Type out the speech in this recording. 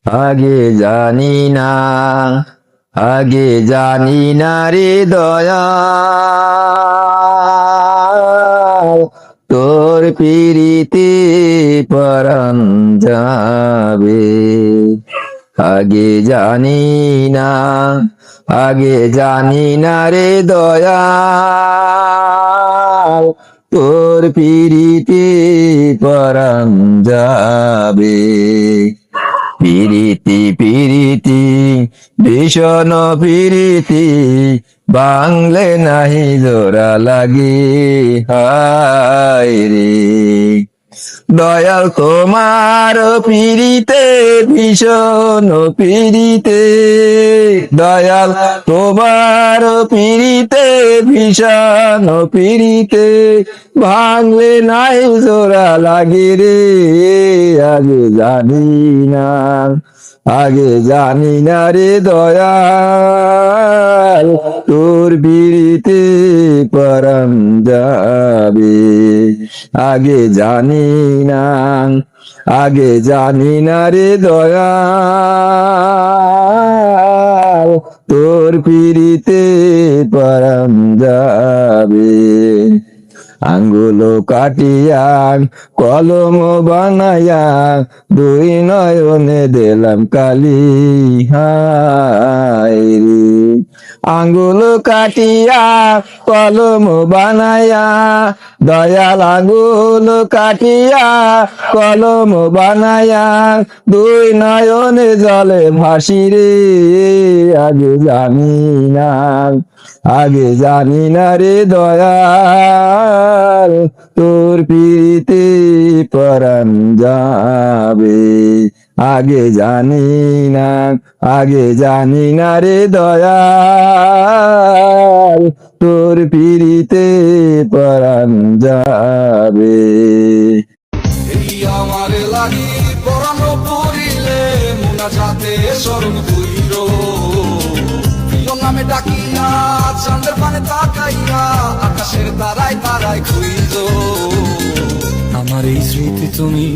আগে জানি না, আগে জানি না রে দয়াল, তোর পিরিতে পরাণ যাবে। আগে জানি না, আগে জানি না রে দয়াল, তোর পিরিতে পরাণ যাবে। পিরিতি পিরিতি ভীষণ পিরিতি, বাংলে নাহি জোড়া লাগে হায় রে। দয়াল তোমার পিরিতে ভীষণ পিরিতে, দয়াল তোমার পিরিতে ভীষণ পিরিতে, ভাঙলে নাই জোড়া লাগে রে। আগে জানি না, আগে জানি না রে দয়াল, তোর পিরিতে পরাণ যাবে। আগে জানি না, আগে জানি না রে দয়াল, তোর পিরিতে পরাণ যাবে। আঙ্গুল কাটিয়া কলম বানাইয়া, দুই নয়নে দিলাম কালি হায় রে। আঙ্গুল কাটিয়া কলম বানাইয়া, দয়াল আঙ্গুল কাটিয়া কলম বানাইয়া, দুই নয়নে জলে ভাসি রে। আগে জানি না, আগে জানি না রে দয়াল, তোর পিরিতে পরাণ যাবে। আগে জানি না, আগে জানি না রে দয়াল, তোর পিরিতে পরাণ যাবে। আমার লাগি পরানো পড়িলে মুনাজাতে স্মরণ কইর, প্রিয় নামে ডাকিয়া চাঁদের পানে তাকাইয়া, আকাশের তারায় তারায় খুইজ। আমার এই স্মৃতি তুমি